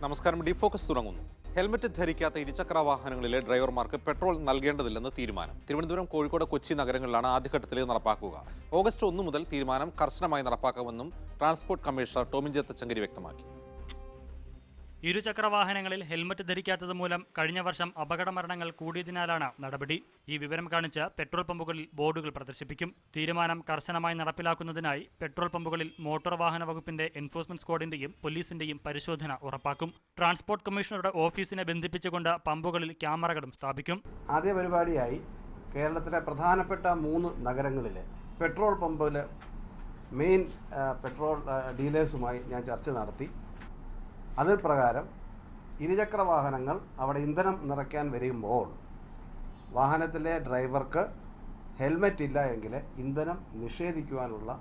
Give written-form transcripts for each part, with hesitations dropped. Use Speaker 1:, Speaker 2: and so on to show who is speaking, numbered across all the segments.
Speaker 1: നമസ്കാരം. Deep focus തുടങ്ങുന്നു. Helmet ധരിക്കാത്ത ഇരുചക്ര വാഹനങ്ങളിലെ ഡ്രൈവർമാർക്ക് പെട്രോൾ നൽകേണ്ടതില്ലെന്ന് തീരുമാനം. തിരുവനന്തപുരം, കോഴിക്കോട്, കൊച്ചി നഗരങ്ങളിലാണ് ആദ്യഘട്ടത്തിൽ നടപ്പാക്കുക. ഓഗസ്റ്റ് 1 മുതൽ തീരുമാനം കർശനമായി നടപ്പാക്കുമെന്നും transport commissioner Tomin J Thachankary വ്യക്തമാക്കി.
Speaker 2: ഇരുചക്ര വാഹനങ്ങളിൽ ഹെൽമറ്റ് ധരിക്കാത്തത് മൂലം കഴിഞ്ഞ വർഷം അപകടമരണങ്ങൾ കൂടിയതിനാലാണ് നടപടി. ഈ വിവരം കാണിച്ച് പെട്രോൾ പമ്പുകളിൽ ബോർഡുകൾ പ്രദർശിപ്പിക്കും. തീരുമാനം കർശനമായി നടപ്പിലാക്കുന്നതിനായി പെട്രോൾ പമ്പുകളിൽ മോട്ടോർ വാഹന വകുപ്പിന്റെ എൻഫോഴ്സ്മെന്റ് സ്ക്വാഡിന്റെയും പോലീസിന്റെയും പരിശോധന ഉറപ്പാക്കും. ട്രാൻസ്പോർട്ട് കമ്മീഷണറുടെ ഓഫീസിനെ ബന്ധിപ്പിച്ചുകൊണ്ട് പമ്പുകളിൽ ക്യാമറകളും സ്ഥാപിക്കും.
Speaker 3: ആദ്യ പരിപാടിയായി കേരളത്തിലെ പ്രധാനപ്പെട്ട 3 നഗരങ്ങളിലെ പെട്രോൾ പമ്പിലെ മെയിൻ പെട്രോൾ ഡീലേഴ്സുമായി ഞാൻ ചർച്ച നടത്തി. അതിൽ പ്രകാരം ഇരുചക്ര വാഹനങ്ങൾ അവിടെ ഇന്ധനം നിറയ്ക്കാൻ വരുമ്പോൾ വാഹനത്തിലെ ഡ്രൈവർക്ക് ഹെൽമറ്റ് ഇല്ല എങ്കിൽ ഇന്ധനം നിഷേധിക്കുവാനുള്ള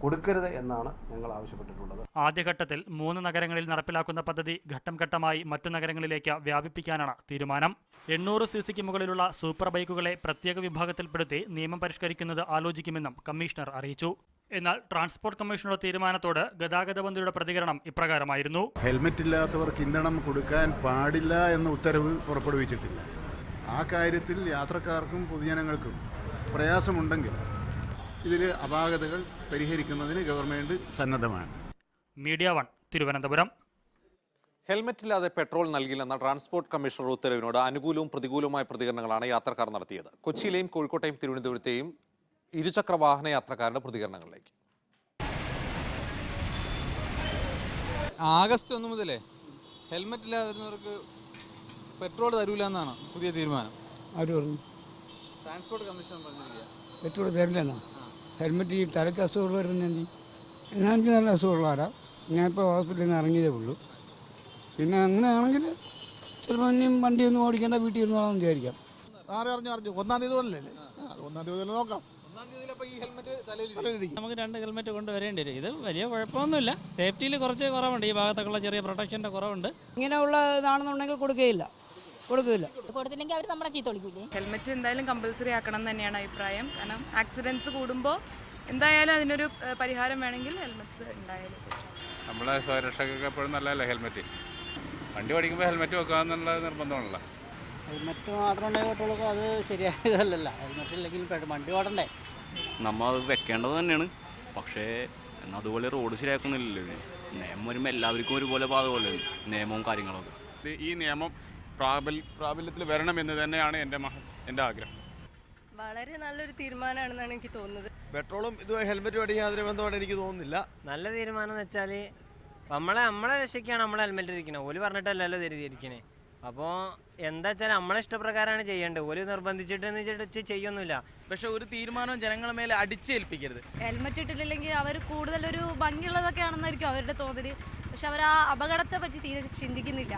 Speaker 3: കൊടുക്കരുത് എന്നാണ് ഞങ്ങൾ ആവശ്യപ്പെട്ടിട്ടുള്ളത്.
Speaker 2: ആദ്യഘട്ടത്തിൽ 3 നഗരങ്ങളിൽ നടപ്പിലാക്കുന്ന പദ്ധതി ഘട്ടം ഘട്ടമായി മറ്റു നഗരങ്ങളിലേക്ക് വ്യാപിപ്പിക്കാനാണ് തീരുമാനം. 800 സിസിക്ക് മുകളിലുള്ള സൂപ്പർ ബൈക്കുകളെ പ്രത്യേക വിഭാഗത്തിൽപ്പെടുത്തി നിയമം പരിഷ്കരിക്കുന്നത് ആലോചിക്കുമെന്നും കമ്മീഷണർ അറിയിച്ചു. എന്നാൽ ട്രാൻസ്പോർട്ട് കമ്മീഷണറുടെ തീരുമാനത്തോട് ഗതാഗത മന്ത്രിയുടെ പ്രതികരണം ഇപ്രകാരമായിരുന്നു.
Speaker 4: ഹെൽമറ്റ് ഇല്ലാത്തവർക്ക് ഇന്ധനം കൊടുക്കാൻ പാടില്ല എന്ന ഉത്തരവ് പുറപ്പെടുവിച്ചിട്ടില്ല. ആ കാര്യത്തിൽ യാത്രക്കാർക്കും പൊതുജനങ്ങൾക്കും പ്രയാസമുണ്ടെങ്കിൽ ഇതിൽ അപാകതകൾ പരിഹരിക്കുന്നതിന് ഗവൺമെന്റ് സന്നദ്ധമാണ്.
Speaker 2: മീഡിയ 1 തിരുവനന്തപുരം.
Speaker 1: ഹെൽമറ്റില്ലാതെ പെട്രോൾ നൽകില്ലെന്ന ട്രാൻസ്പോർട്ട് കമ്മീഷണർ ഉത്തരവിനോട് അനുകൂലവും പ്രതികൂലവുമായ പ്രതികരണങ്ങളാണ് യാത്രക്കാർ നടത്തിയത്. കൊച്ചിയിലെയും കോഴിക്കോട്ടെയും തിരുവനന്തപുരത്തെയും ഇരുചക്ര വാഹന യാത്രക്കാരുടെ പ്രതികരണങ്ങളിലേക്ക്.
Speaker 5: ആഗസ്റ്റ് 1 മുതലേ ഹെൽമെറ്റ് ഇല്ലാതെ വരുന്നവർക്ക് പെട്രോൾ തരൂല എന്നാണ് പുതിയ തീരുമാനം.
Speaker 6: ആര് പറഞ്ഞു?
Speaker 5: ട്രാൻസ്പോർട്ട് കമ്മീഷൻ പറഞ്ഞിരിക്കുക
Speaker 6: പെട്രോൾ തരില്ലെന്നോ? ഹെൽമെറ്റ് ഈ തലയ്ക്ക് അസുഖമുള്ളവരുന്ന എന്തി? എനിക്ക് നല്ല അസുഖമുള്ളവരാ. ഞാനിപ്പോൾ ഹോസ്പിറ്റലിൽ നിന്ന് ഇറങ്ങിയതേ ഉള്ളൂ. പിന്നെ അങ്ങനെയാണെങ്കിൽ ചിലപ്പോൾ ഇനിയും വണ്ടിയൊന്നും ഓടിക്കേണ്ട, വീട്ടിൽ ഇരുന്നോളാം വിചാരിക്കാം.
Speaker 7: അറിഞ്ഞു 1-ാം തീയതി പോലല്ലേ? 1-ാം തീയതി പോലെ നോക്കാം.
Speaker 8: നമുക്ക് 2 ഹെൽമെറ്റ് കൊണ്ടുവരേണ്ടി വരും. ഇത് വലിയ കുഴപ്പമൊന്നുമില്ല. സേഫ്റ്റിയിൽ കുറച്ച് കുറവുണ്ട്. ഈ ഭാഗത്തൊക്കെയുള്ള ചെറിയ പ്രൊട്ടക്ഷൻ്റെ കുറവുണ്ട്.
Speaker 6: ഇങ്ങനെയുള്ള ഇതാണെന്നുണ്ടെങ്കിൽ കൊടുക്കില്ല.
Speaker 9: കൊടുത്തില്ലെങ്കിൽ അവർ നമ്മളെ ചീത്ത വിളിക്കില്ലേ? ഹെൽമെറ്റ് എന്തായാലും കമ്പൽസറി ആക്കണം എന്ന് തന്നെയാണ് അഭിപ്രായം. കാരണം ആക്സിഡൻറ്റ്സ് കൂടുമ്പോൾ എന്തായാലും അതിനൊരു പരിഹാരം വേണമെങ്കിൽ ഹെൽമെറ്റ്സ് ഉണ്ടായാലും.
Speaker 10: നമ്മളെ സ്വരക്ഷയ്ക്കൊക്കെ എപ്പോഴും നല്ലതല്ലേ ഹെൽമെറ്റ്? വണ്ടി ഓടിക്കുമ്പോൾ ഹെൽമെറ്റ് വെക്കാന്നുള്ള നിർബന്ധമാണല്ലോ.
Speaker 8: ഹെൽമെറ്റ് മാത്രം ഉണ്ടെങ്കിൽ കുട്ടികൾക്ക് അത് ശരിയായതല്ലല്ലോ. ഹെൽമെറ്റ് ഇല്ലെങ്കിൽ വണ്ടി ഓടണ്ടേ?
Speaker 11: നമ്മൾ അത് വെക്കേണ്ടത് തന്നെയാണ്. പക്ഷേ അതുപോലെ റോഡ് ശരിയാക്കുന്നില്ലല്ലോ. നിയമം വരുമ്പോൾ എല്ലാവർക്കും ഒരുപോലെ പാതപോലെ നിയമവും കാര്യങ്ങളൊക്കെ.
Speaker 10: ഈ നിയമം പ്രാബല്യത്തിൽ വരണമെന്ന് തന്നെയാണ് എൻ്റെ ആഗ്രഹം.
Speaker 9: വളരെ നല്ലൊരു തീരുമാനമാണെന്നാണ് എനിക്ക് തോന്നുന്നത്.
Speaker 7: പെട്രോളും ഇതുമായി ഹെൽമെറ്റ് മേടിക്കാൻ യാതൊരു ബന്ധമായിട്ട് എനിക്ക് തോന്നുന്നില്ല.
Speaker 8: നല്ല തീരുമാനം എന്ന് വെച്ചാൽ നമ്മളെ രക്ഷയ്ക്കാണ് നമ്മൾ ഹെൽമെറ്റ് ഇരിക്കണത്. ഓല് പറഞ്ഞിട്ടല്ലല്ലോ തിരിച്ചിരിക്കണേ. അപ്പോൾ എന്താ വെച്ചാൽ നമ്മളെ ഇഷ്ടപ്രകാരമാണ് ചെയ്യേണ്ടത്. ഓല് നിർബന്ധിച്ചിട്ട് ചെയ്യൊന്നുമില്ല.
Speaker 5: പക്ഷെ ഒരു തീരുമാനം ജനങ്ങളുടെ മേലെ അടിച്ചേൽപ്പിക്കരുത്.
Speaker 9: ഹെൽമെറ്റ് ഇട്ടിട്ടില്ലെങ്കിൽ അവർ കൂടുതലൊരു ഭംഗിയുള്ളതൊക്കെ ആണെന്നായിരിക്കും അവരുടെ തോന്നല്. പക്ഷെ അവർ ആ അപകടത്തെ പറ്റി തീരെ ചിന്തിക്കുന്നില്ല.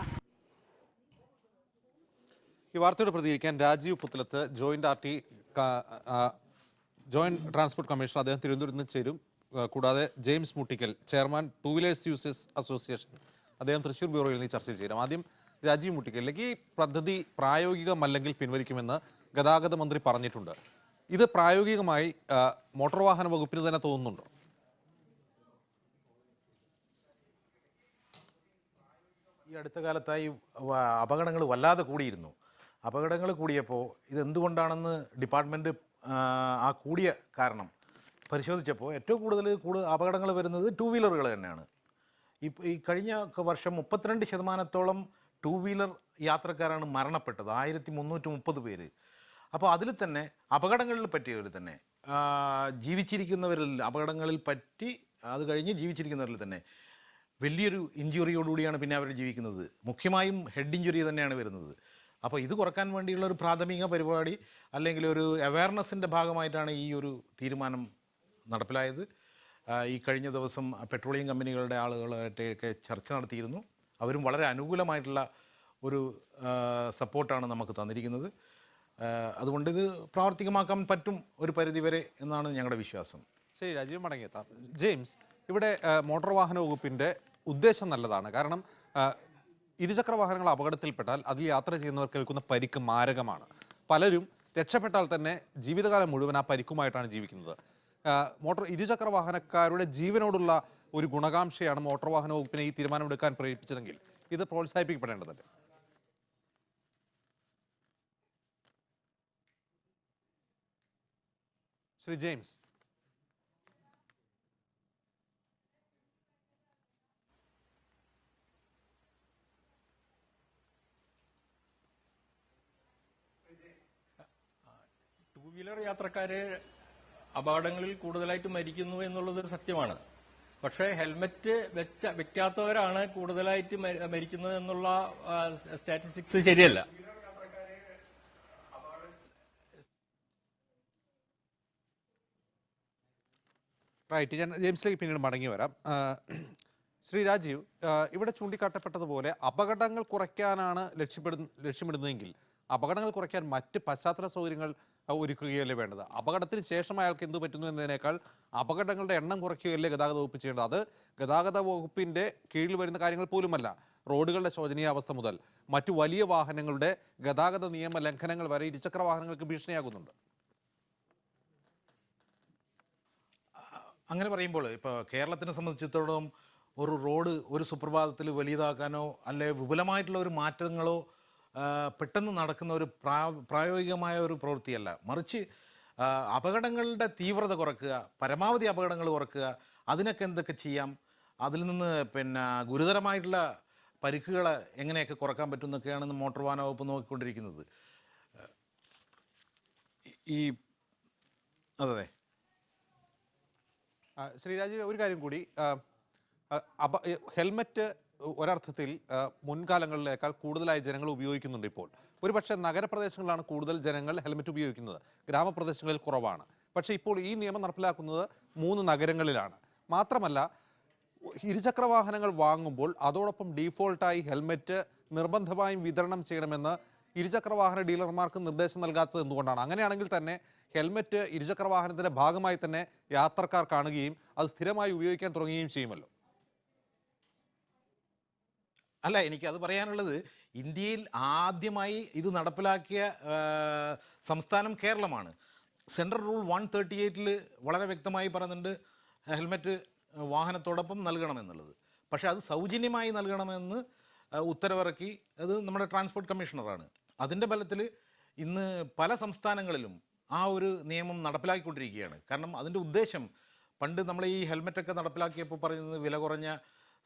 Speaker 1: ഈ വാർത്തയോട് പ്രതികരിക്കാൻ Rajeev Puthalath, joint transport commissioner, അദ്ദേഹം തിരുവനന്തപുരത്ത് നിന്ന് ചേരും. കൂടാതെ James Muttikkal, chairman two wheelers users association, അദ്ദേഹം തൃശ്ശൂർ ബ്യൂറോയിൽ നിന്ന് ചർച്ച ചേരും. ആദ്യം രാജീവ് മുട്ടിക്കലിലേക്ക്. ഈ പദ്ധതി പ്രായോഗികമല്ലെങ്കിൽ പിൻവലിക്കുമെന്ന് ഗതാഗത മന്ത്രി പറഞ്ഞിട്ടുണ്ട്. ഇത് പ്രായോഗികമായി മോട്ടോർ വാഹന വകുപ്പിന് തന്നെ തോന്നുന്നുണ്ടോ?
Speaker 12: ഈ അടുത്ത കാലത്തായി അപകടങ്ങൾ വല്ലാതെ കൂടിയിരുന്നു. അപകടങ്ങൾ കൂടിയപ്പോൾ ഇതെന്തുകൊണ്ടാണെന്ന് ഡിപ്പാർട്ട്മെൻറ്റ് ആ കൂടിയ കാരണം പരിശോധിച്ചപ്പോൾ ഏറ്റവും കൂടുതൽ അപകടങ്ങൾ വരുന്നത് 2 വീലറുകൾ തന്നെയാണ്. ഈ കഴിഞ്ഞ വർഷം 32% ടൂ വീലർ യാത്രക്കാരാണ് മരണപ്പെട്ടത്. 1330 പേര്. അപ്പോൾ അതിൽ തന്നെ അപകടങ്ങളിൽ പറ്റിയവർ തന്നെ ജീവിച്ചിരിക്കുന്നവരിൽ അപകടങ്ങളിൽ പറ്റി അത് കഴിഞ്ഞ് ജീവിച്ചിരിക്കുന്നവരിൽ തന്നെ വലിയൊരു ഇഞ്ചുറിയോടുകൂടിയാണ് പിന്നെ അവർ ജീവിക്കുന്നത്. മുഖ്യമായും ഹെഡ് ഇഞ്ചുറി തന്നെയാണ് വരുന്നത്. അപ്പോൾ ഇത് കുറക്കാൻ വേണ്ടിയുള്ള ഒരു പ്രാഥമിക പരിപാടി അല്ലെങ്കിൽ ഒരു അവയർനെസ്സിൻ്റെ ഭാഗമായിട്ടാണ് ഈ ഒരു തീരുമാനം നടപ്പിലായത്. ഈ കഴിഞ്ഞ ദിവസം പെട്രോളിയം കമ്പനികളുടെ ആളുകളായിട്ടൊക്കെ ചർച്ച നടത്തിയിരുന്നു. അവരും വളരെ അനുകൂലമായിട്ടുള്ള ഒരു സപ്പോർട്ടാണ് നമുക്ക് തന്നിരിക്കുന്നത്. അതുകൊണ്ട് ഇത് പ്രാവർത്തികമാക്കാൻ പറ്റും ഒരു പരിധിവരെ എന്നാണ് ഞങ്ങളുടെ വിശ്വാസം.
Speaker 1: ശരി, രാജീവ് മടങ്ങിയെത്താം. ജെയിംസ്, ഇവിടെ മോട്ടോർ വാഹന വകുപ്പിൻ്റെ ഉദ്ദേശം നല്ലതാണ്. കാരണം ഇരുചക്ര വാഹനങ്ങൾ അപകടത്തിൽപ്പെട്ടാൽ അതിൽ യാത്ര ചെയ്യുന്നവർ കേൾക്കുന്ന പരിക്ക് മാരകമാണ്. പലരും രക്ഷപ്പെട്ടാൽ തന്നെ ജീവിതകാലം മുഴുവൻ ആ പരിക്കുമായിട്ടാണ് ജീവിക്കുന്നത്. ഇരുചക്ര വാഹനക്കാരുടെ ജീവനോടുള്ള ഒരു ഗുണകാംക്ഷയാണ് മോട്ടോർ വാഹന വകുപ്പിനെ ഈ തീരുമാനമെടുക്കാൻ പ്രേരിപ്പിച്ചതെങ്കിൽ ഇത് പ്രോത്സാഹിപ്പിക്കപ്പെടേണ്ടതുണ്ട്. ശ്രീ ജെയിംസ്.
Speaker 13: ടൂ വീലർ യാത്രക്കാര് അപകടങ്ങളിൽ കൂടുതലായിട്ട് മരിക്കുന്നു എന്നുള്ളത് ഒരു സത്യമാണ്. പക്ഷേ ഹെൽമറ്റ് വെക്കാത്തവരാണ് കൂടുതലായിട്ട് മരിക്കുന്നത് എന്നുള്ള സ്റ്റാറ്റിസ്റ്റിക്സ് ശരിയല്ല.
Speaker 1: റൈറ്റ്, ഞാൻ ജെയിംസിലേക്ക് പിന്നീട് മടങ്ങി വരാം. ശ്രീ രാജീവ്, ഇവിടെ ചൂണ്ടിക്കാട്ടപ്പെട്ടതുപോലെ അപകടങ്ങൾ കുറയ്ക്കാനാണ് ലക്ഷ്യമിടുന്നതെങ്കിൽ അപകടങ്ങൾ കുറയ്ക്കാൻ മറ്റ് പശ്ചാത്തല സൗകര്യങ്ങൾ ഒരുക്കുകയല്ലേ വേണ്ടത്? അപകടത്തിന് ശേഷം അയാൾക്ക് എന്ത് പറ്റുന്നു എന്നതിനേക്കാൾ അപകടങ്ങളുടെ എണ്ണം കുറയ്ക്കുകയല്ലേ ഗതാഗത വകുപ്പ് ചെയ്യേണ്ടത്? അത് ഗതാഗത വകുപ്പിൻ്റെ കീഴിൽ വരുന്ന കാര്യങ്ങൾ പോലുമല്ല. റോഡുകളുടെ ശോചനീയാവസ്ഥ മുതൽ മറ്റു വലിയ വാഹനങ്ങളുടെ ഗതാഗത നിയമ ലംഘനങ്ങൾ വരെ ഇരുചക്ര വാഹനങ്ങൾക്ക് ഭീഷണിയാകുന്നുണ്ട്.
Speaker 12: അങ്ങനെ പറയുമ്പോൾ ഇപ്പോൾ കേരളത്തിനെ സംബന്ധിച്ചിടത്തോളം ഒരു റോഡ് ഒരു സുപ്രഭാതത്തിൽ വലിയതാക്കാനോ അല്ലെ വിപുലമായിട്ടുള്ള ഒരു മാറ്റങ്ങളോ പെട്ടെന്ന് നടക്കുന്ന ഒരു പ്രായോഗികമായ ഒരു പ്രവൃത്തിയല്ല. മറിച്ച് അപകടങ്ങളുടെ തീവ്രത കുറയ്ക്കുക, പരമാവധി അപകടങ്ങൾ കുറയ്ക്കുക, അതിനൊക്കെ എന്തൊക്കെ ചെയ്യാം, അതിൽ നിന്ന് ഗുരുതരമായിട്ടുള്ള പരിക്കുകൾ എങ്ങനെയൊക്കെ കുറയ്ക്കാൻ പറ്റും എന്നൊക്കെയാണ് മോട്ടോർ വാഹന വകുപ്പ് നോക്കിക്കൊണ്ടിരിക്കുന്നത്. അതെ.
Speaker 1: ശ്രീരാജ്, ഒരു കാര്യം കൂടി, ഹെൽമറ്റ് ഒരർത്ഥത്തിൽ മുൻകാലങ്ങളിലേക്കാൾ കൂടുതലായി ജനങ്ങൾ ഉപയോഗിക്കുന്നുണ്ട്. ഇപ്പോൾ ഒരുപക്ഷെ നഗരപ്രദേശങ്ങളിലാണ് കൂടുതൽ ജനങ്ങൾ ഹെൽമറ്റ് ഉപയോഗിക്കുന്നത്, ഗ്രാമപ്രദേശങ്ങളിൽ കുറവാണ്. പക്ഷേ ഇപ്പോൾ ഈ നിയമം നടപ്പിലാക്കുന്നത് 3 നഗരങ്ങളിലാണ്. മാത്രമല്ല, ഇരുചക്ര വാഹനങ്ങൾ വാങ്ങുമ്പോൾ അതോടൊപ്പം ഡീഫോൾട്ടായി ഹെൽമറ്റ് നിർബന്ധമായും വിതരണം ചെയ്യണമെന്ന് ഇരുചക്ര വാഹന ഡീലർമാർക്ക് നിർദ്ദേശം നൽകാത്തത് എന്തുകൊണ്ടാണ്? അങ്ങനെയാണെങ്കിൽ തന്നെ ഹെൽമറ്റ് ഇരുചക്ര വാഹനത്തിൻ്റെ ഭാഗമായി തന്നെ യാത്രക്കാർ കാണുകയും അത് സ്ഥിരമായി ഉപയോഗിക്കാൻ തുടങ്ങുകയും ചെയ്യുമല്ലോ.
Speaker 12: അല്ല, എനിക്കത് പറയാനുള്ളത്, ഇന്ത്യയിൽ ആദ്യമായി ഇത് നടപ്പിലാക്കിയ സംസ്ഥാനം കേരളമാണ്. സെൻട്രൽ റൂൾ 138 വളരെ വ്യക്തമായി പറയുന്നുണ്ട് ഹെൽമറ്റ് വാഹനത്തോടൊപ്പം നൽകണമെന്നുള്ളത്. പക്ഷേ അത് സൗജന്യമായി നൽകണമെന്ന് ഉത്തരവിറക്കി അത് നമ്മുടെ ട്രാൻസ്പോർട്ട് കമ്മീഷണറാണ്. അതിൻ്റെ ബലത്തിൽ ഇന്ന് പല സംസ്ഥാനങ്ങളിലും ആ ഒരു നിയമം നടപ്പിലാക്കിക്കൊണ്ടിരിക്കുകയാണ്. കാരണം അതിൻ്റെ ഉദ്ദേശം, പണ്ട് നമ്മൾ ഈ ഹെൽമെറ്റൊക്കെ നടപ്പിലാക്കിയപ്പോൾ പറയുന്നത് വില കുറഞ്ഞ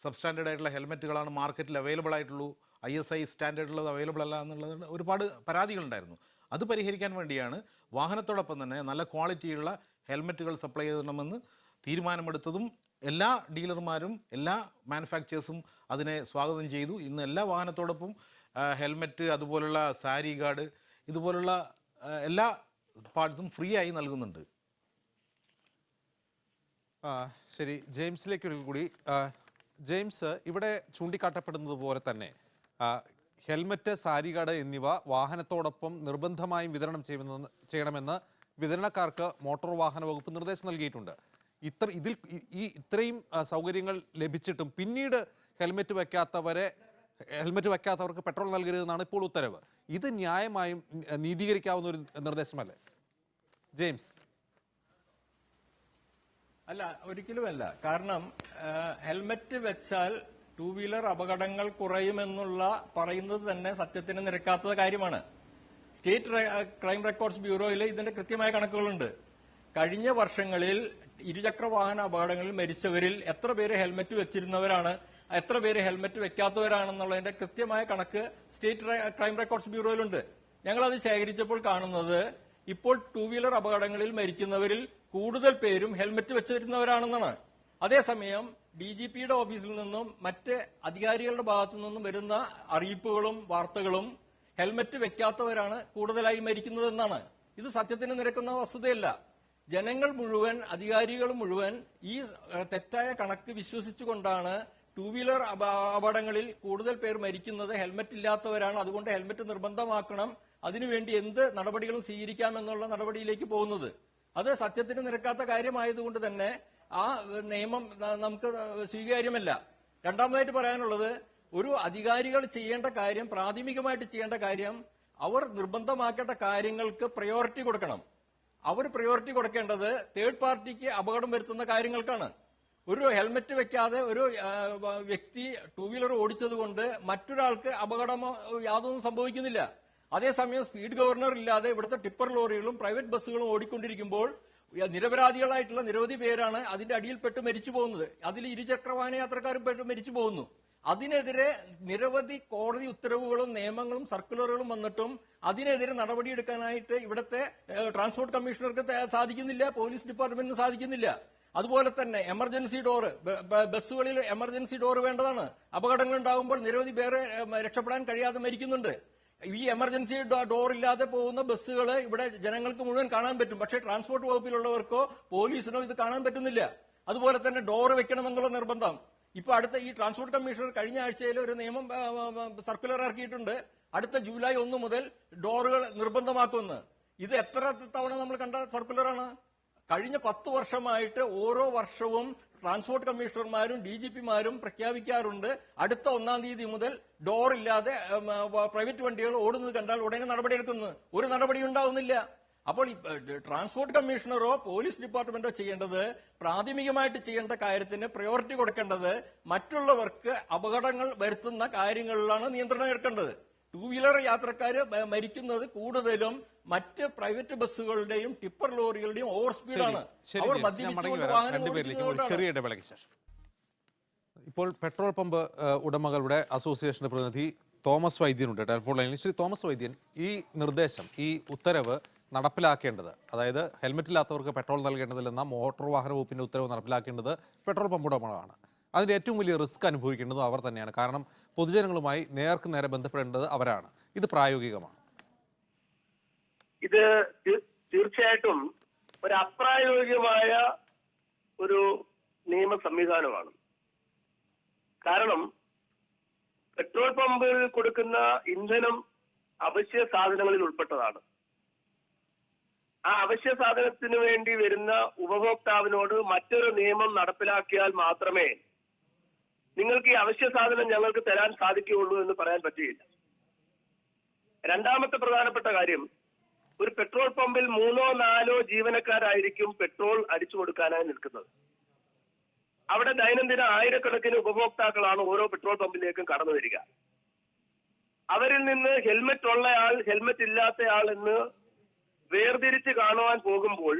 Speaker 12: സബ്സ്റ്റാൻഡേർഡ് ആയിട്ടുള്ള ഹെൽമെറ്റുകളാണ് മാർക്കറ്റിൽ അവൈലബിൾ ആയിട്ടുള്ളൂ, ISI സ്റ്റാൻഡേർഡുള്ളത് അവൈലബിൾ അല്ല എന്നുള്ളത് ഒരുപാട് പരാതികളുണ്ടായിരുന്നു. അത് പരിഹരിക്കാൻ വേണ്ടിയാണ് വാഹനത്തോടൊപ്പം തന്നെ നല്ല ക്വാളിറ്റിയുള്ള ഹെൽമെറ്റുകൾ സപ്ലൈ ചെയ്യണമെന്ന് തീരുമാനമെടുത്തതും എല്ലാ ഡീലർമാരും എല്ലാ മാനുഫാക്ചേഴ്സും അതിനെ സ്വാഗതം ചെയ്തു. ഇന്ന് എല്ലാ വാഹനത്തോടൊപ്പം ഹെൽമെറ്റ്, അതുപോലുള്ള സാരി ഗാർഡ്, ഇതുപോലുള്ള എല്ലാ പാർട്സും ഫ്രീ ആയി നൽകുന്നുണ്ട്.
Speaker 1: ശരി, ജെയിംസിലേക്ക് ഒരു കൂടി. ജെയിംസ്, ഇവിടെ ചൂണ്ടിക്കാട്ടപ്പെടുന്നത് പോലെ തന്നെ ഹെൽമറ്റ്, സാരി ഗാർഡ് എന്നിവ വാഹനത്തോടൊപ്പം നിർബന്ധമായും വിതരണം ചെയ്യണമെന്ന് വിതരണക്കാർക്ക് മോട്ടോർ വാഹന വകുപ്പ് നിർദ്ദേശം നൽകിയിട്ടുണ്ട്. ഇത്രയും സൗകര്യങ്ങൾ ലഭിച്ചിട്ടും പിന്നീട് ഹെൽമറ്റ് വയ്ക്കാത്തവർക്ക് പെട്രോൾ നൽകരുതെന്നാണ് ഇപ്പോൾ ഉത്തരവ്. ഇത് ന്യായമായും നീതീകരിക്കാവുന്ന ഒരു നിർദ്ദേശമല്ലേ ജെയിംസ്?
Speaker 13: അല്ല, ഒരിക്കലുമല്ല. കാരണം ഹെൽമറ്റ് വെച്ചാൽ ടൂ വീലർ അപകടങ്ങൾ കുറയുമെന്നുള്ള പറയുന്നത് തന്നെ സത്യത്തിന് നിരക്കാത്ത കാര്യമാണ്. സ്റ്റേറ്റ് ക്രൈം റെക്കോർഡ്സ് ബ്യൂറോയിൽ ഇതിന്റെ കൃത്യമായ കണക്കുകളുണ്ട്. കഴിഞ്ഞ വർഷങ്ങളിൽ ഇരുചക്ര വാഹന അപകടങ്ങളിൽ മരിച്ചവരിൽ എത്ര പേര് ഹെൽമറ്റ് വെച്ചിരുന്നവരാണ്, എത്ര പേര് ഹെൽമറ്റ് വെക്കാത്തവരാണെന്നുള്ളതിന്റെ കൃത്യമായ കണക്ക് സ്റ്റേറ്റ് ക്രൈം റെക്കോർഡ്സ് ബ്യൂറോയിലുണ്ട്. ഞങ്ങളത് ശേഖരിച്ചപ്പോൾ കാണുന്നത് ഇപ്പോൾ ടൂ വീലർ അപകടങ്ങളിൽ മരിക്കുന്നവരിൽ കൂടുതൽ പേരും ഹെൽമറ്റ് വെച്ചിരുന്നവരാണെന്നാണ്. അതേസമയം DGPയുടെ ഓഫീസിൽ നിന്നും മറ്റ് അധികാരികളുടെ ഭാഗത്തു നിന്നും വരുന്ന അറിയിപ്പുകളും വാർത്തകളും ഹെൽമറ്റ് വെക്കാത്തവരാണ് കൂടുതലായി മരിക്കുന്നതെന്നാണ്. ഇത് സത്യത്തിന് നിരക്കുന്ന വസ്തുതയല്ല. ജനങ്ങൾ മുഴുവൻ, അധികാരികൾ മുഴുവൻ ഈ തെറ്റായ കണക്ക് വിശ്വസിച്ചുകൊണ്ടാണ് ടൂ വീലർ അപകടങ്ങളിൽ കൂടുതൽ പേർ മരിക്കുന്നത് ഹെൽമറ്റ് ഇല്ലാത്തവരാണ്, അതുകൊണ്ട് ഹെൽമറ്റ് നിർബന്ധമാക്കണം, അതിനുവേണ്ടി എന്ത് നടപടികളും സ്വീകരിക്കാമെന്നുള്ള നടപടിയിലേക്ക് പോകുന്നത്. അത് സത്യത്തിന് നിരക്കാത്ത കാര്യമായതുകൊണ്ട് തന്നെ ആ നിയമം നമുക്ക് സ്വീകാര്യമല്ല. രണ്ടാമതായിട്ട് പറയാനുള്ളത്, ഒരു അധികാരികൾ ചെയ്യേണ്ട കാര്യം, പ്രാഥമികമായിട്ട് ചെയ്യേണ്ട കാര്യം, അവർ നിർബന്ധമാക്കേണ്ട കാര്യങ്ങൾക്ക് പ്രയോറിറ്റി കൊടുക്കണം. അവർ പ്രയോറിറ്റി കൊടുക്കേണ്ടത് തേർഡ് പാർട്ടിക്ക് അപകടം വരുത്തുന്ന കാര്യങ്ങൾക്കാണ്. ഒരു ഹെൽമെറ്റ് വെക്കാതെ ഒരു വ്യക്തി ടൂ വീലർ ഓടിച്ചത് കൊണ്ട് മറ്റൊരാൾക്ക് അപകടമോ യാതൊന്നും സംഭവിക്കുന്നില്ല. അതേസമയം സ്പീഡ് ഗവർണർ ഇല്ലാതെ ഇവിടുത്തെ ടിപ്പർ ലോറികളും പ്രൈവറ്റ് ബസ്സുകളും ഓടിക്കൊണ്ടിരിക്കുമ്പോൾ നിരപരാധികളായിട്ടുള്ള നിരവധി പേരാണ് അതിന്റെ അടിയിൽപ്പെട്ട് മരിച്ചു പോകുന്നത്. അതിൽ ഇരുചക്രവാഹന യാത്രക്കാരും പെട്ട് മരിച്ചു പോകുന്നു. അതിനെതിരെ നിരവധി കോടതി ഉത്തരവുകളും നിയമങ്ങളും സർക്കുലറുകളും വന്നിട്ടും അതിനെതിരെ നടപടിയെടുക്കാനായിട്ട് ഇവിടുത്തെ ട്രാൻസ്പോർട്ട് കമ്മീഷണർക്ക് സാധിക്കുന്നില്ല, പോലീസ് ഡിപ്പാർട്ട്മെന്റിന് സാധിക്കുന്നില്ല. അതുപോലെ തന്നെ എമർജൻസി ഡോറ്, ബസ്സുകളിൽ എമർജൻസി ഡോറ് വേണ്ടതാണ്. അപകടങ്ങൾ ഉണ്ടാകുമ്പോൾ നിരവധി പേരെ രക്ഷപ്പെടാൻ കഴിയാതെ മരിക്കുന്നുണ്ട്. ഈ എമർജൻസി ഡോർ ഇല്ലാതെ പോകുന്ന ബസ്സുകൾ ഇവിടെ ജനങ്ങൾക്ക് മുഴുവൻ കാണാൻ പറ്റും. പക്ഷേ ട്രാൻസ്പോർട്ട് വകുപ്പിലുള്ളവർക്കോ പോലീസിനോ ഇത് കാണാൻ പറ്റുന്നില്ല. അതുപോലെ തന്നെ ഡോറ് വെക്കണമെന്നുള്ള നിർബന്ധം. ഇപ്പൊ അടുത്ത ഈ ട്രാൻസ്പോർട്ട് കമ്മീഷണർ കഴിഞ്ഞ ആഴ്ചയിൽ ഒരു നിയമം സർക്കുലർ ഇറക്കിയിട്ടുണ്ട്. അടുത്ത ജൂലൈ 1 മുതൽ ഡോറുകൾ നിർബന്ധമാക്കുമെന്ന്. ഇത് എത്ര തവണ നമ്മൾ കണ്ട സർക്കുലറാണ്? കഴിഞ്ഞ 10 വർഷമായിട്ട് ഓരോ വർഷവും ട്രാൻസ്പോർട്ട് കമ്മീഷണർമാരും DGPമാരും പ്രഖ്യാപിക്കാറുണ്ട്, അടുത്ത 1-ാം തീയതി മുതൽ ഡോർ ഇല്ലാതെ പ്രൈവറ്റ് വണ്ടികൾ ഓടുന്നത് കണ്ടാൽ ഉടനെ നടപടിയെടുക്കുന്നു. ഒരു നടപടി ഉണ്ടാവുന്നില്ല. അപ്പോൾ ട്രാൻസ്പോർട്ട് കമ്മീഷണറോ പോലീസ് ഡിപ്പാർട്ട്മെന്റോ ചെയ്യേണ്ടത്, പ്രാഥമികമായിട്ട് ചെയ്യേണ്ട കാര്യത്തിന് പ്രയോറിറ്റി കൊടുക്കേണ്ടത് മറ്റുള്ളവർക്ക് അപകടങ്ങൾ വരുത്തുന്ന കാര്യങ്ങളിലാണ് നിയന്ത്രണം എടുക്കേണ്ടത്. ടൂ വീലർ യാത്രക്കാര് മരിക്കുന്നത് കൂടുതലും മറ്റ് പ്രൈവറ്റ് ബസ്സുകളുടെയും ടിപ്പർ ലോറികളുടെയും ഓവർ സ്പീഡാണ്. അവർ മദ്യപിച്ചുകൊണ്ട് വാഹനം ഓടിക്കുന്നതുകൊണ്ടാണ്.
Speaker 1: ഇപ്പോൾ പെട്രോൾ പമ്പ് ഉടമകളുടെ അസോസിയേഷന്റെ പ്രതിനിധി തോമസ് വൈദ്യനുണ്ട് ടെലിഫോൺ ലൈനിൽ. ശ്രീ തോമസ് വൈദ്യൻ, ഈ നിർദ്ദേശം, ഈ ഉത്തരവ് നടപ്പിലാക്കേണ്ടത്, അതായത് ഹെൽമെറ്റ് ഇല്ലാത്തവർക്ക് പെട്രോൾ നൽകേണ്ടതില്ലെന്ന മോട്ടോർ വാഹന വകുപ്പിന്റെ ഉത്തരവ് നടപ്പിലാക്കേണ്ടത് പെട്രോൾ പമ്പ് ഉടമകളാണ്. അതിന്റെ ഏറ്റവും വലിയ റിസ്ക് അനുഭവിക്കേണ്ടതും അവർ തന്നെയാണ്. കാരണം പൊതുജനങ്ങളുമായി നേർക്ക് നേരെ ബന്ധപ്പെടേണ്ടത് അവരാണ്. ഇത് പ്രായോഗികമാണ്?
Speaker 14: ഇത് തീർച്ചയായിട്ടും ഒരു അപ്രായോഗികമായ ഒരു നിയമ സംവിധാനമാണ്. കാരണം പെട്രോൾ പമ്പിൽ കൊടുക്കുന്ന ഇന്ധനം അവശ്യ സാധനങ്ങളിൽ ഉൾപ്പെട്ടതാണ്. ആ അവശ്യ സാധനത്തിന് വേണ്ടി വരുന്ന ഉപഭോക്താവിനോട് മറ്റൊരു നിയമം നടപ്പിലാക്കിയാൽ മാത്രമേ നിങ്ങൾക്ക് ഈ അവശ്യ സാധനം ഞങ്ങൾക്ക് തരാൻ സാധിക്കുകയുള്ളൂ എന്ന് പറയാൻ പറ്റുകയില്ല. രണ്ടാമത്തെ പ്രധാനപ്പെട്ട കാര്യം, ഒരു പെട്രോൾ പമ്പിൽ 3-4 ജീവനക്കാരായിരിക്കും പെട്രോൾ അടിച്ചു കൊടുക്കാനായി നിൽക്കുന്നത്. അവിടെ ദൈനംദിന ആയിരക്കണക്കിന് ഉപഭോക്താക്കളാണ് ഓരോ പെട്രോൾ പമ്പിലേക്കും കടന്നു വരിക. അവരിൽ നിന്ന് ഹെൽമെറ്റ് ഉള്ളയാൾ, ഹെൽമെറ്റ് ഇല്ലാത്തയാൾ എന്ന് വേർതിരിച്ച് കാണുവാൻ പോകുമ്പോൾ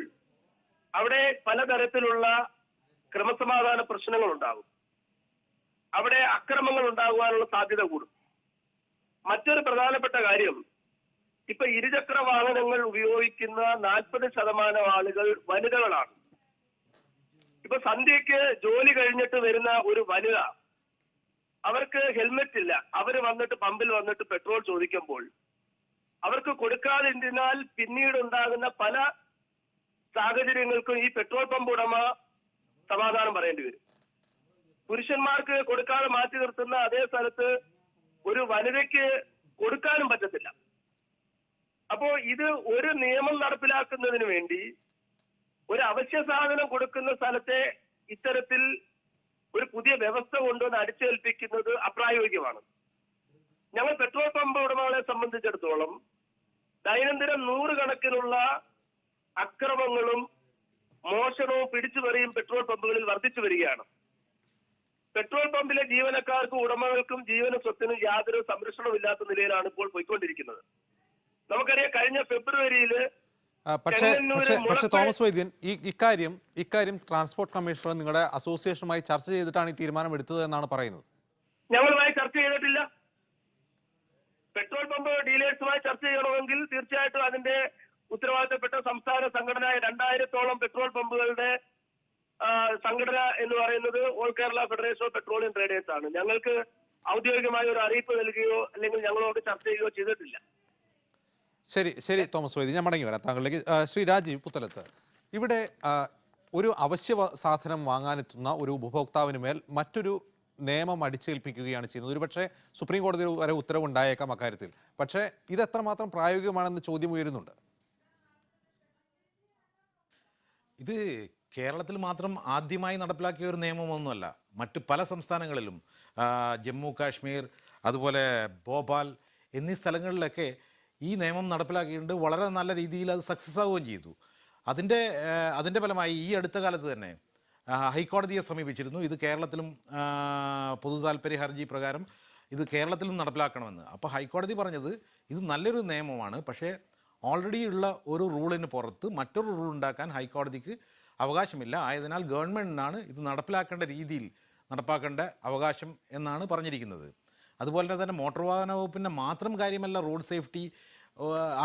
Speaker 14: അവിടെ പലതരത്തിലുള്ള ക്രമസമാധാന പ്രശ്നങ്ങൾ ഉണ്ടാകും. അവിടെ അക്രമങ്ങൾ ഉണ്ടാകുവാനുള്ള സാധ്യത കൂടും. മറ്റൊരു പ്രധാനപ്പെട്ട കാര്യം, ഇപ്പൊ ഇരുചക്ര വാഹനങ്ങൾ ഉപയോഗിക്കുന്ന 40% ആളുകൾ വനിതകളാണ്. ഇപ്പൊ സന്ധ്യയ്ക്ക് ജോലി കഴിഞ്ഞിട്ട് വരുന്ന ഒരു വനിത, അവർക്ക് ഹെൽമെറ്റ് ഇല്ല, അവര് വന്നിട്ട് പമ്പിൽ വന്നിട്ട് പെട്രോൾ ചോദിക്കുമ്പോൾ അവർക്ക് കൊടുക്കാതിരുന്നാൽ പിന്നീട് ഉണ്ടാകുന്ന പല സാഹചര്യങ്ങൾക്കും ഈ പെട്രോൾ പമ്പ് ഉടമ സമാധാനം പറയേണ്ടി വരും. പുരുഷന്മാർക്ക് കൊടുക്കാതെ മാറ്റി നിർത്തുന്ന അതേ സ്ഥലത്ത് ഒരു വനിതയ്ക്ക് കൊടുക്കാനും പറ്റത്തില്ല. അപ്പോ ഇത് ഒരു നിയമം നടപ്പിലാക്കുന്നതിന് വേണ്ടി ഒരു അവശ്യ സാധനം കൊടുക്കുന്ന സ്ഥലത്തെ ഇത്തരത്തിൽ ഒരു പുതിയ വ്യവസ്ഥ കൊണ്ടുവന്ന് അടിച്ചേൽപ്പിക്കുന്നത് അപ്രായോഗികമാണ്. ഞങ്ങൾ പെട്രോൾ പമ്പ് ഉടമകളെ സംബന്ധിച്ചിടത്തോളം ദൈനംദിനം 100 കണക്കിനുള്ള അക്രമങ്ങളും മോഷണവും പിടിച്ചുപറിയും പെട്രോൾ പമ്പുകളിൽ വർദ്ധിച്ചു വരികയാണ്. പെട്രോൾ പമ്പിലെ ജീവനക്കാർക്കും ഉടമകൾക്കും ജീവന സ്വത്തിനും യാതൊരു സംരക്ഷണവും ഇല്ലാത്ത നിലയിലാണ് ഇപ്പോൾ പോയിക്കൊണ്ടിരിക്കുന്നത്. നമുക്കറിയാം, കഴിഞ്ഞ ഫെബ്രുവരിയിൽ
Speaker 1: പക്ഷേ തോമസ് വൈദ്യൻ, ഇക്കാര്യം ട്രാൻസ്പോർട്ട് കമ്മീഷണർ നിങ്ങളുടെ അസോസിയേഷനുമായി ചർച്ച ചെയ്തിട്ടാണ് ഈ തീരുമാനം എടുത്തത് എന്നാണ് പറയുന്നത്.
Speaker 14: ഞങ്ങളുമായി ചർച്ച ചെയ്തിട്ടില്ല. പെട്രോൾ പമ്പ് ഡീലേഴ്സുമായി ചർച്ച ചെയ്യണമെങ്കിൽ തീർച്ചയായിട്ടും അതിന്റെ ഉത്തരവാദിത്തപ്പെട്ട സംസ്ഥാന സംഘടനയായ 2000-ഓളം പെട്രോൾ പമ്പുകളുടെ സംഘടന എന്ന് പറയുന്നത് all Kerala federation of petroleum traders ആണ്. ഞങ്ങൾക്ക് ഔദ്യോഗികമായ ഒരു അറിയിപ്പ് നൽകുകയോ അല്ലെങ്കിൽ ഞങ്ങളോട് ചർച്ച ചെയ്യുകയോ ചെയ്തിട്ടില്ല.
Speaker 1: ശരി തോമസ് വൈദ്യ, ഞാൻ മടങ്ങി വരാം താങ്കളിലേക്ക്. ശ്രീ രാജീവ് പുത്തലത്ത്, ഇവിടെ ഒരു അവശ്യ സാധനം വാങ്ങാനെത്തുന്ന ഒരു ഉപഭോക്താവിന് മേൽ മറ്റൊരു നിയമം അടിച്ചേൽപ്പിക്കുകയാണ് ചെയ്യുന്നത്. ഒരുപക്ഷെ സുപ്രീം കോടതി വരെ ഉത്തരവുണ്ടായേക്കാം അക്കാര്യത്തിൽ. പക്ഷേ ഇത് എത്രമാത്രം പ്രായോഗികമാണെന്ന് ചോദ്യം ഉയരുന്നുണ്ട്.
Speaker 12: ഇത് കേരളത്തിൽ മാത്രം ആദ്യമായി നടപ്പിലാക്കിയ ഒരു നിയമമൊന്നുമല്ല. മറ്റ് പല സംസ്ഥാനങ്ങളിലും, ജമ്മു കാശ്മീർ, അതുപോലെ ഭോപ്പാൽ എന്നീ സ്ഥലങ്ങളിലൊക്കെ ഈ നിയമം നടപ്പിലാക്കിയിട്ടുണ്ട്. വളരെ നല്ല രീതിയിൽ അത് സക്സസ് ആവുകയും ചെയ്തു. അതിൻ്റെ ഫലമായി ഈ അടുത്ത കാലത്ത് തന്നെ ഹൈക്കോടതിയെ സമീപിച്ചിരുന്നു. ഇത് കേരളത്തിലും പൊതു താൽപ്പര്യ ഹർജി പ്രകാരം ഇത് കേരളത്തിലും നടപ്പിലാക്കണമെന്ന്. അപ്പോൾ ഹൈക്കോടതി പറഞ്ഞത് ഇത് നല്ലൊരു നിയമമാണ്, പക്ഷേ ഓൾറെഡി ഉള്ള ഒരു റൂളിന് പുറത്ത് മറ്റൊരു റൂൾ ഉണ്ടാക്കാൻ ഹൈക്കോടതിക്ക് അവകാശമില്ല. ആയതിനാൽ ഗവൺമെൻറ്റിനാണ് ഇത് നടപ്പിലാക്കേണ്ട രീതിയിൽ നടപ്പാക്കേണ്ട അവകാശം എന്നാണ് പറഞ്ഞിരിക്കുന്നത്. അതുപോലെ തന്നെ മോട്ടോർ വാഹന വകുപ്പിൻ്റെ മാത്രം കാര്യമല്ല റോഡ് സേഫ്റ്റി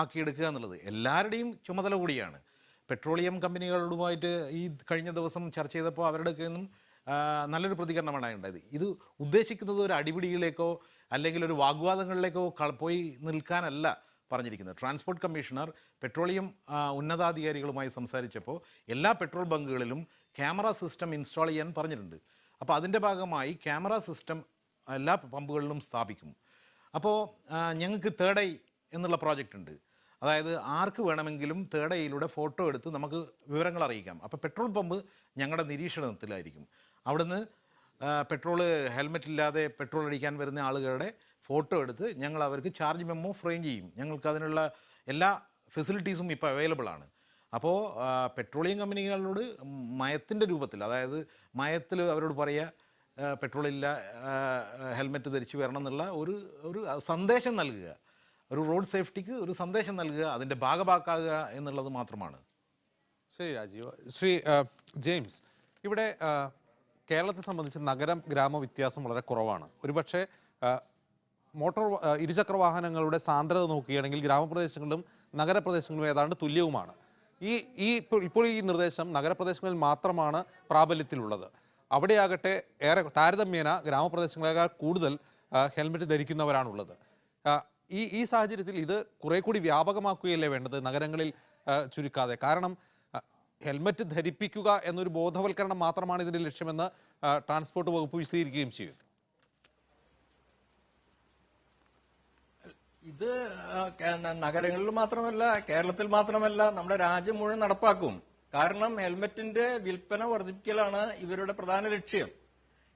Speaker 12: ആക്കിയെടുക്കുക എന്നുള്ളത്, എല്ലാവരുടെയും ചുമതല കൂടിയാണ്. പെട്രോളിയം കമ്പനികളുമായിട്ട് ഈ കഴിഞ്ഞ ദിവസം ചർച്ച ചെയ്തപ്പോൾ അവരുടെ നിന്നും നല്ലൊരു പ്രതികരണമാണ് ഉണ്ടായത്. ഇത് ഉദ്ദേശിക്കുന്നത് ഒരു അടിപിടിയിലേക്കോ അല്ലെങ്കിൽ ഒരു വാഗ്വാദങ്ങളിലേക്കോ പോയി നിൽക്കാനല്ല പറഞ്ഞിരിക്കുന്നത്. ട്രാൻസ്പോർട്ട് കമ്മീഷണർ പെട്രോളിയം ഉന്നതാധികാരികളുമായി സംസാരിച്ചപ്പോൾ എല്ലാ പെട്രോൾ ബങ്കുകളിലും ക്യാമറ സിസ്റ്റം ഇൻസ്റ്റാൾ ചെയ്യാൻ പറഞ്ഞിട്ടുണ്ട്. അപ്പോൾ അതിൻ്റെ ഭാഗമായി ക്യാമറ സിസ്റ്റം എല്ലാ പമ്പുകളിലും സ്ഥാപിക്കും. അപ്പോൾ ഞങ്ങൾക്ക് തേർഡ് ഐ എന്നുള്ള പ്രോജക്റ്റ് ഉണ്ട്. അതായത് ആർക്ക് വേണമെങ്കിലും തേർഡ് ഐയിലൂടെ ഫോട്ടോ എടുത്ത് നമുക്ക് വിവരങ്ങൾ അറിയിക്കാം. അപ്പോൾ പെട്രോൾ പമ്പ് ഞങ്ങളുടെ നിരീക്ഷണത്തിലായിരിക്കും. അവിടുന്ന് പെട്രോള് ഹെൽമെറ്റ് ഇല്ലാതെ പെട്രോൾ അടിക്കാൻ വരുന്ന ആളുകളുടെ ഫോട്ടോ എടുത്ത് ഞങ്ങൾ അവർക്ക് ചാർജ് മെമ്മോ ഫ്രെയിം ചെയ്യും. ഞങ്ങൾക്ക് അതിനുള്ള എല്ലാ ഫെസിലിറ്റീസും ഇപ്പോൾ അവൈലബിൾ ആണ്. അപ്പോൾ പെട്രോളിയം കമ്പനികളോട് മയത്തിൻ്റെ രൂപത്തിൽ, അതായത് മയത്തിൽ അവരോട് പറയുക പെട്രോളില്ല, ഹെൽമെറ്റ് ധരിച്ച് വരണം എന്നുള്ള ഒരു സന്ദേശം നൽകുക, ഒരു റോഡ് സേഫ്റ്റിക്ക് ഒരു സന്ദേശം നൽകുക, അതിൻ്റെ ഭാഗമാക്കുക എന്നുള്ളത് മാത്രമാണ്.
Speaker 1: ശരി രാജീവ്. ശ്രീ ജെയിംസ്, ഇവിടെ കേരളത്തെ സംബന്ധിച്ച് നഗരം ഗ്രാമ വ്യത്യാസം വളരെ കുറവാണ്. ഒരുപക്ഷെ ഇരുചക്ര വാഹനങ്ങളുടെ സാന്ദ്രത നോക്കുകയാണെങ്കിൽ ഗ്രാമപ്രദേശങ്ങളിലും നഗരപ്രദേശങ്ങളിലും ഏതാണ്ട് തുല്യവുമാണ്. ഇപ്പോൾ ഈ നിർദ്ദേശം നഗരപ്രദേശങ്ങളിൽ മാത്രമാണ് പ്രാബല്യത്തിലുള്ളത്. അവിടെയാകട്ടെ ഏറെ താരതമ്യേന ഗ്രാമപ്രദേശങ്ങളേക്കാൾ കൂടുതൽ ഹെൽമെറ്റ് ധരിക്കുന്നവരാണുള്ളത്. ഈ സാഹചര്യത്തിൽ ഇത് കുറെ കൂടി വ്യാപകമാക്കുകയല്ലേ വേണ്ടത്, നഗരങ്ങളിൽ ചുരുക്കാതെ? കാരണം ഹെൽമെറ്റ് ധരിപ്പിക്കുക എന്നൊരു ബോധവൽക്കരണം മാത്രമാണ് ഇതിൻ്റെ ലക്ഷ്യമെന്ന് ട്രാൻസ്പോർട്ട് വകുപ്പ് വിശദീകരിക്കുകയും ചെയ്യും.
Speaker 13: ഇത് നഗരങ്ങളിൽ മാത്രമല്ല, കേരളത്തിൽ മാത്രമല്ല, നമ്മുടെ രാജ്യം മുഴുവൻ നടപ്പാക്കും. കാരണം ഹെൽമെറ്റിന്റെ വിൽപ്പന വർദ്ധിപ്പിക്കലാണ് ഇവരുടെ പ്രധാന ലക്ഷ്യം.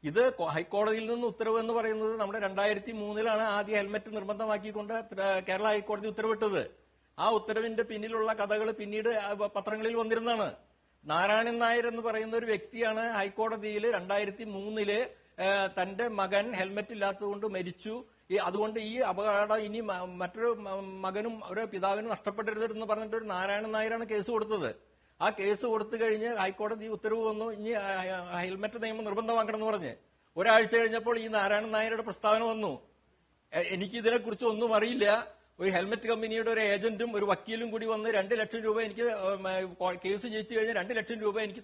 Speaker 13: ഇത് ഹൈക്കോടതിയിൽ നിന്ന് ഉത്തരവ് എന്ന് പറയുന്നത് നമ്മുടെ 2003 ആദ്യ ഹെൽമെറ്റ് നിർബന്ധമാക്കിക്കൊണ്ട് കേരള ഹൈക്കോടതി ഉത്തരവിട്ടത്. ആ ഉത്തരവിന്റെ പിന്നിലുള്ള കഥകൾ പിന്നീട് പത്രങ്ങളിൽ വന്നിരുന്നതാണ്. നാരായണൻ നായർ എന്ന് പറയുന്ന ഒരു വ്യക്തിയാണ് ഹൈക്കോടതിയിൽ 2003 തന്റെ മകൻ ഹെൽമെറ്റ് ഇല്ലാത്തതുകൊണ്ട് മരിച്ചു, അതുകൊണ്ട് ഈ അപകടം ഇനി മറ്റൊരു മകനും ഒരു പിതാവിനും നഷ്ടപ്പെടരുതെന്ന് പറഞ്ഞിട്ട് ഒരു നാരായണൻ നായരാണ് കേസ് കൊടുത്തത്. ആ കേസ് കൊടുത്തു കഴിഞ്ഞ് ഹൈക്കോടതി ഉത്തരവ് വന്നു, ഇനി ഹെൽമെറ്റ് നിയമം നിർബന്ധമാക്കണം എന്ന് പറഞ്ഞ്. ഒരാഴ്ച കഴിഞ്ഞപ്പോൾ ഈ നാരായണൻ നായരുടെ പ്രസ്താവന വന്നു, എനിക്ക് ഇതിനെക്കുറിച്ച് ഒന്നും അറിയില്ല, ഒരു ഹെൽമെറ്റ് കമ്പനിയുടെ ഒരു ഏജന്റും ഒരു വക്കീലും കൂടി വന്ന് 2 ലക്ഷം രൂപ എനിക്ക് കേസ് ജയിച്ചു കഴിഞ്ഞാൽ 2 ലക്ഷം രൂപ എനിക്ക്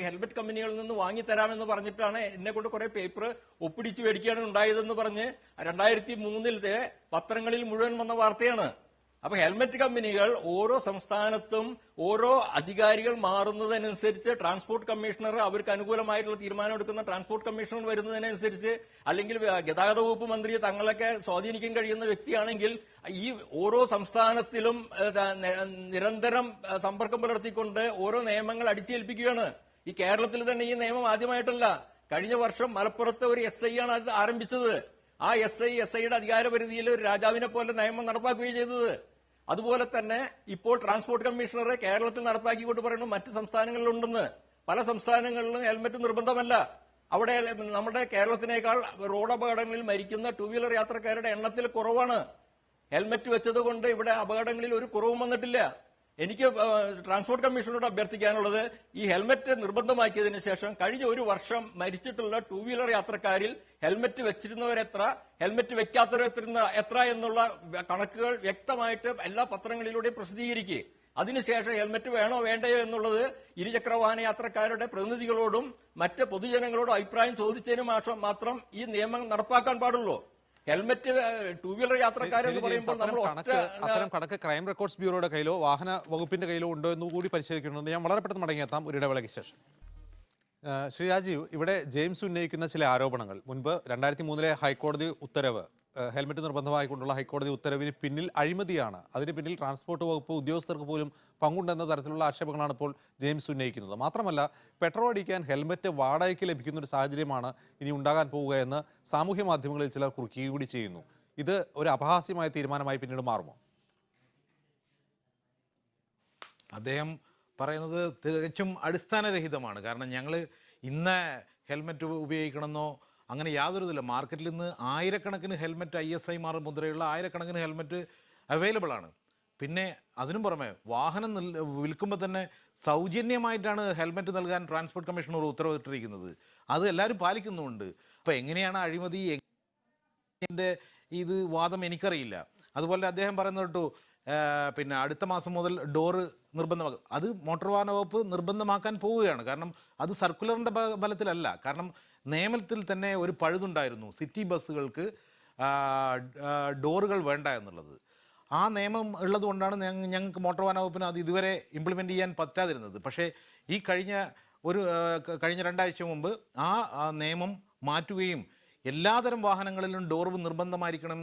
Speaker 13: ഹെൽമെറ്റ് കമ്പനികളിൽ നിന്ന് വാങ്ങിത്തരാമെന്ന് പറഞ്ഞിട്ടാണ് എന്നെ കൊണ്ട് കുറെ പേപ്പർ ഒപ്പിടിച്ച് മേടിക്കുകയാണ് ഉണ്ടായതെന്ന് പറഞ്ഞ് 2003 പത്രങ്ങളിൽ മുഴുവൻ വന്ന വാർത്തയാണ്. അപ്പൊ ഹെൽമെറ്റ് കമ്പനികൾ ഓരോ സംസ്ഥാനത്തും ഓരോ അധികാരികൾ മാറുന്നതനുസരിച്ച് ട്രാൻസ്പോർട്ട് കമ്മീഷണർ അവർക്ക് അനുകൂലമായിട്ടുള്ള തീരുമാനം എടുക്കുന്ന ട്രാൻസ്പോർട്ട് കമ്മീഷണർ വരുന്നതിനനുസരിച്ച്, അല്ലെങ്കിൽ ഗതാഗത വകുപ്പ് മന്ത്രി തങ്ങളൊക്കെ സ്വാധീനിക്കാൻ കഴിയുന്ന വ്യക്തിയാണെങ്കിൽ ഈ ഓരോ സംസ്ഥാനത്തിലും നിരന്തരം സമ്പർക്കം പുലർത്തിക്കൊണ്ട് ഓരോ നിയമങ്ങൾ അടിച്ചേൽപ്പിക്കുകയാണ്. ഈ കേരളത്തിൽ തന്നെ ഈ നിയമം ആദ്യമായിട്ടല്ല. കഴിഞ്ഞ വർഷം മലപ്പുറത്ത് ഒരു SI ആണ് അത് ആരംഭിച്ചത്. ആ SIയുടെ അധികാരപരിധിയിൽ ഒരു രാജാവിനെ പോലെ നിയമം നടപ്പാക്കുകയും ചെയ്തത്. അതുപോലെ തന്നെ ഇപ്പോൾ ട്രാൻസ്പോർട്ട് കമ്മീഷണർ കേരളത്തിൽ നടപ്പാക്കിക്കൊണ്ട് പറയുന്നു മറ്റ് സംസ്ഥാനങ്ങളിലുണ്ടെന്ന്. പല സംസ്ഥാനങ്ങളിലും ഹെൽമെറ്റ് നിർബന്ധമല്ല. അവിടെ നമ്മുടെ കേരളത്തിനേക്കാൾ റോഡ് അപകടങ്ങളിൽ മരിക്കുന്ന 2 വീലർ യാത്രക്കാരുടെ എണ്ണത്തിൽ കുറവാണ്. ഹെൽമെറ്റ് വെച്ചത് കൊണ്ട് ഇവിടെ അപകടങ്ങളിൽ ഒരു കുറവും വന്നിട്ടില്ല. എനിക്ക് ട്രാൻസ്പോർട്ട് കമ്മീഷനോട് അഭ്യർത്ഥിക്കാനുള്ളത്, ഈ ഹെൽമെറ്റ് നിർബന്ധമാക്കിയതിനു ശേഷം കഴിഞ്ഞ ഒരു വർഷം മരിച്ചിട്ടുള്ള 2 വീലർ യാത്രക്കാരിൽ ഹെൽമെറ്റ് വെച്ചിരുന്നവരെത്ര, ഹെൽമെറ്റ് വെക്കാത്തവരെത്ര എന്നുള്ള കണക്കുകൾ വ്യക്തമായിട്ട് എല്ലാ പത്രങ്ങളിലൂടെയും പ്രസിദ്ധീകരിക്കുക. അതിനുശേഷം ഹെൽമെറ്റ് വേണോ വേണ്ടയോ എന്നുള്ളത് ഇരുചക്ര വാഹന യാത്രക്കാരുടെ പ്രതിനിധികളോടും മറ്റ് പൊതുജനങ്ങളോടും അഭിപ്രായം ചോദിച്ചതിന് മാത്രം ഈ നിയമം നടപ്പാക്കാൻ പാടുള്ളൂ. ഹെൽമെറ്റ് 2 വീലർ യാത്രക്കാരെന്ന് പറയുമ്പോൾ നമ്മൾ
Speaker 1: അത്തരം കണക്ക് ക്രൈം റെക്കോർഡ്സ് ബ്യൂറോയുടെ കയ്യിലോ വാഹന വകുപ്പിന്റെ കയ്യിലോ ഉണ്ടോ എന്ന് കൂടി പരിശോധിക്കുന്നുണ്ട്. ഞാൻ വളരെ പെട്ടെന്ന് മടങ്ങിയെത്താം ഒരു ഇടവേളയ്ക്ക് ശേഷം. ശ്രീ രാജീവ്, ഇവിടെ ജെയിംസ് ഉന്നയിക്കുന്ന ചില ആരോപണങ്ങൾ, മുൻപ് 2003 ഹൈക്കോടതി ഉത്തരവ്, ഹെൽമെറ്റ് നിർബന്ധമായിക്കൊണ്ടുള്ള ഹൈക്കോടതി ഉത്തരവിന് പിന്നിൽ അഴിമതിയാണ്, അതിന് പിന്നിൽ ട്രാൻസ്പോർട്ട് വകുപ്പ് ഉദ്യോഗസ്ഥർക്ക് പോലും പങ്കുണ്ടെന്ന തരത്തിലുള്ള ആക്ഷേപങ്ങളാണ് ഇപ്പോൾ ജെയിംസ് ഉന്നയിക്കുന്നത്. മാത്രമല്ല, പെട്രോൾ അടിക്കാൻ ഹെൽമെറ്റ് വാടകയ്ക്ക് ലഭിക്കുന്ന ഒരു സാഹചര്യമാണ് ഇനി ഉണ്ടാകാൻ പോവുക എന്ന് സാമൂഹ്യ മാധ്യമങ്ങളിൽ ചിലർ കുറിക്കുകയും കൂടി ചെയ്യുന്നു. ഇത് ഒരു അപഹാസ്യമായ തീരുമാനമായി പിന്നീട് മാറുമോ?
Speaker 12: അദ്ദേഹം പറയുന്നത് തികച്ചും അടിസ്ഥാനരഹിതമാണ്. കാരണം ഞങ്ങൾ ഇന്ന ഹെൽമെറ്റ് ഉപയോഗിക്കണമെന്നോ അങ്ങനെ യാതൊരു ഇതില്ല. മാർക്കറ്റിൽ നിന്ന് ആയിരക്കണക്കിന് ഹെൽമെറ്റ് ISI മാർക്ക് മുദ്രയുള്ള ആയിരക്കണക്കിന് ഹെൽമെറ്റ് അവൈലബിൾ ആണ്. പിന്നെ അതിനും പുറമെ വാഹനം വിൽക്കുമ്പോൾ തന്നെ സൗജന്യമായിട്ടാണ് ഹെൽമെറ്റ് നൽകാൻ ട്രാൻസ്പോർട്ട് കമ്മീഷണർ ഉത്തരവിട്ടിരിക്കുന്നത്. അത് എല്ലാവരും പാലിക്കുന്നുമുണ്ട്. അപ്പോൾ എങ്ങനെയാണ് അഴിമതി ഇത് വാദം എനിക്കറിയില്ല. അതുപോലെ അദ്ദേഹം പറയുന്നത് കേട്ടു പിന്നെ അടുത്ത മാസം മുതൽ ഡോറ് നിർബന്ധമാക്കും. അത് മോട്ടോർ വാഹന വകുപ്പ് നിർബന്ധമാക്കാൻ പോവുകയാണ്. കാരണം അത് സർക്കുലറിൻ്റെ ബലത്തിലല്ല. കാരണം നിയമത്തിൽ തന്നെ ഒരു പഴുതുണ്ടായിരുന്നു സിറ്റി ബസ്സുകൾക്ക് ഡോറുകൾ വേണ്ട എന്നുള്ളത്. ആ നിയമം ഉള്ളത് കൊണ്ടാണ് ഞങ്ങൾക്ക് മോട്ടോർ വാഹന വകുപ്പിന് അത് ഇതുവരെ ഇംപ്ലിമെൻ്റ് ചെയ്യാൻ പറ്റാതിരുന്നത്. പക്ഷേ ഈ കഴിഞ്ഞ 2 ആഴ്ച മുമ്പ് ആ നിയമം മാറ്റുകയും എല്ലാതരം വാഹനങ്ങളിലും ഡോർ നിർബന്ധമായിരിക്കണം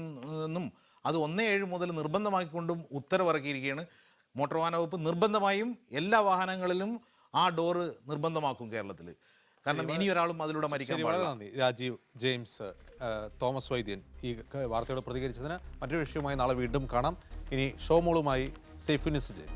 Speaker 12: എന്നും അത് 1/7 മുതൽ നിർബന്ധമാക്കിക്കൊണ്ടും ഉത്തരവിറക്കിയിരിക്കുകയാണ്. മോട്ടോർ വാഹന വകുപ്പ് നിർബന്ധമായും എല്ലാ വാഹനങ്ങളിലും ആ ഡോറ് നിർബന്ധമാക്കും കേരളത്തിൽ. കാരണം ഇനി ഒരാളും അതിലൂടെ മരിക്കാൻ
Speaker 1: വളരെ നന്ദി. രാജീവ്, ജെയിംസ്, തോമസ് വൈദ്യൻ ഈ വാർത്തയോട് പ്രതികരിച്ചതിന്. മറ്റൊരു വിഷയവുമായി നാളെ വീണ്ടും കാണാം. ഇനി ഷോമോളുമായി സൈഫുനിസ് ജെ.